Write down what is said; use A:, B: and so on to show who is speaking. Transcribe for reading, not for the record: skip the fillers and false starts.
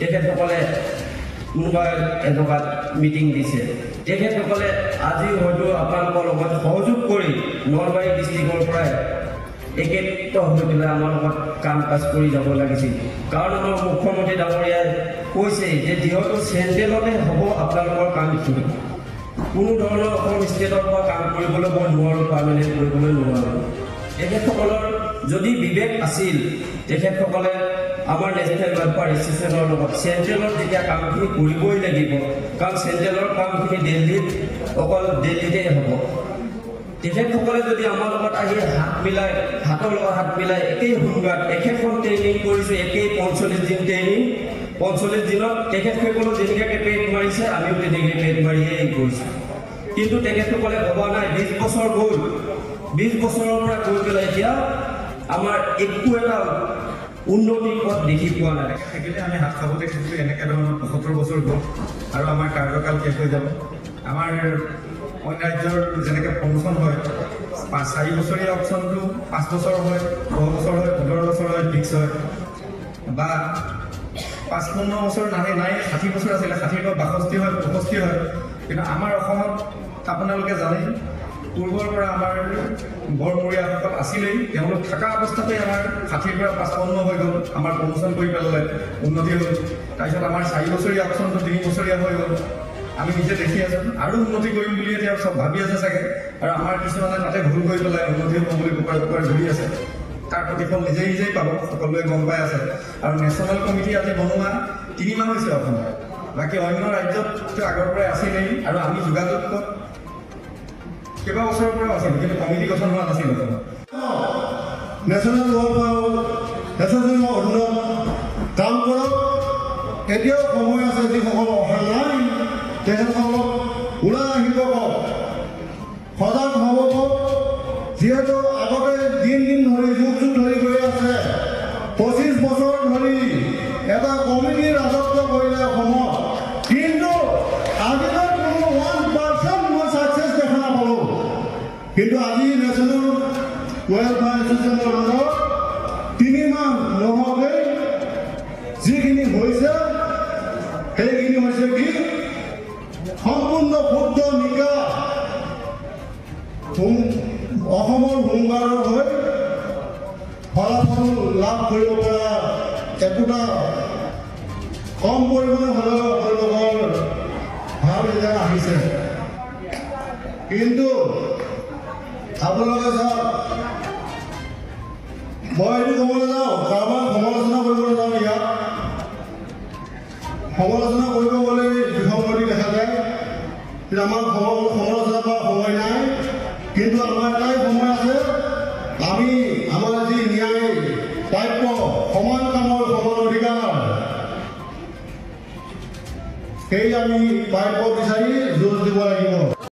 A: তেখেতসকলে কোনোবা এজেগাত মিটিং দিছে, তেখেতসকলে আজি হয়তো আপোনালোকৰ লগত সহযোগ কৰি নলবাৰী ডিষ্ট্ৰিক্টৰ পৰাই একেত্ৰিত হৈ পেলাই আমাৰ লগত কাম কাজ কৰি যাব লাগিছিল। কাৰণ আমাৰ মুখ্যমন্ত্ৰী ডাঙৰীয়াই কৈছে যে যিহেতু চেণ্ট্ৰেলতে হ'ব আপোনালোকৰ কামখিনি, কোনো ধৰণৰ অসম ষ্টেটৰ পৰা কাম কৰিবলৈ মই নোৱাৰোঁ, পাৰ্মানেণ্ট কৰিবলৈ নোৱাৰোঁ। তেখেতসকলৰ যদি বিবেক আছিল, তেখেতসকলে আমাৰ নেশ্যনেল ৱেলফেয়াৰ এছ'চিয়েশ্যনৰ লগত চেণ্ট্ৰেলৰ যেতিয়া কামখিনি কৰিবই লাগিব, কাৰণ চেণ্ট্ৰেলৰ কামখিনি দিল্লীত অকল দিল্লীতেই হ'ব। তেখেতসকলে যদি আমাৰ লগত আহি হাত মিলাই, হাতৰ লগত হাত মিলাই একেই সংবাদ একেখন ট্ৰেইনিং কৰিছোঁ, একেই 45 দিন ট্ৰেইনিং, 45 দিনত তেখেতসকলেও যেনেকৈ পেট মাৰিছে আমিও তেনেকৈ পেট মাৰিয়েই কৰিছোঁ। কিন্তু তেখেতসকলে ভবা নাই 20 বছৰ গ'ল, 20 বছৰৰ পৰা গৈ পেলাই এতিয়া আমাৰ একো এটা উন্নতিৰ পথ দেখি পোৱা নাই।
B: থাকিলে আমি হাত খাব দেখিছোঁ এনেকৈ ধৰণৰ 75 বছৰ গ'ল আৰু আমাৰ কাৰ্যকাল শেষ হৈ যাব। আমাৰ অন্য ৰাজ্যৰ যেনেকৈ প্ৰমোশ্যন হয়, 4 বছৰীয়া অপশ্যনটো 5 বছৰ হয়, 10 বছৰ হয়, 15 বছৰ হয়, ফিক্স হয়, বা 55 বছৰ নাই 60 বছৰ আছিলে, 60ৰ পৰা 62 হয়, 65 হয়। কিন্তু আমাৰ অসমত আপোনালোকে জানে পূৰ্বৰ পৰা আমাৰ বৰমূৰীয়াসকল আছিলেই, তেওঁলোক থকা অৱস্থাতেই আমাৰ 60ৰ পৰা 55 হৈ গ'ল, আমাৰ প্ৰমোশ্যন কৰি পেলালে, উন্নতি হ'ল। তাৰপিছত আমাৰ 4 বছৰীয়া অপশ্যনটো 3 বছৰীয়া হৈ গ'ল। আমি নিজে দেখি আছোঁ আৰু উন্নতি কৰিম বুলি এতিয়া চব ভাবি আছে চাগে, আৰু আমাৰ কিছুমানে তাতে ভুল কৰি পেলাই উন্নতি হ'ব বুলি কুকুৰাই ঘূৰি আছে। তাৰ প্ৰতিফল নিজেই পাব, সকলোৱে গম পাই আছে। আৰু নেশ্যনেল কমিটি আজি বনোৱা 3 মাহ হৈছে অসমত, বাকী অন্য ৰাজ্যততো আগৰ পৰাই আছিলেই। আৰু আমি যোগাযোগত কেইবা বছৰৰ পৰা আছিল, কিন্তু কমিটি গঠন হোৱা নাছিল অসমত।
C: নেশ্যনেল ৱেলফেয়াৰ এছ'চিয়েশ্যনৰ অধীনত কাম কৰক। এতিয়াও সময় আছে, যিসকল অহা নাই তেখেতসকলক ওলাই আহিব কওক, সজাগ হ'ব কওক। যিহেতু আগতে দিন ধৰি যুগ ধৰি গৈ আছে, 25 বছৰ ধৰি এটা কমিটিৰ ৰাজত্ব কৰিলে অসমত, কিন্তু আজিলৈ কোনো 1% মই ছাকচেছ দেখা নাপালোঁ। কিন্তু আজি নেশ্যনেল ৱেলফেয়াৰ এছ'চিয়েশ্যনৰ লগত 3 মাহ নহওঁতেই যিখিনি হৈছে সেইখিনি হৈছে কি সম্পূৰ্ণ শুদ্ধ নিকা অসমৰ হোমগাৰ্ডৰ হৈ ফলাফল লাভ কৰিব পৰা একোটা কম পৰিমাণে হ'লেও তেওঁলোকৰ ভাল ৰিজাল্ট আহিছে। কিন্তু আপোনালোকে চাওক, মই এইটো ক'বলৈ যাওঁ, কাৰোবাক সমালোচনা কৰিবলৈ যাওঁ, ইয়াত সমালোচনা কৰিব গ'লে বিসংগতি দেখা যায়। কিন্তু আমাৰ সমালোচনা কৰা সময় নাই, কিন্তু আমাৰ এটাই সময় আছে। আমি আমাৰ যি ন্যায় প্ৰাপ্য সমান কামৰ সমান অধিকাৰ, সেই আমি প্ৰাপ্য বিচাৰি যুঁজ দিব লাগিব।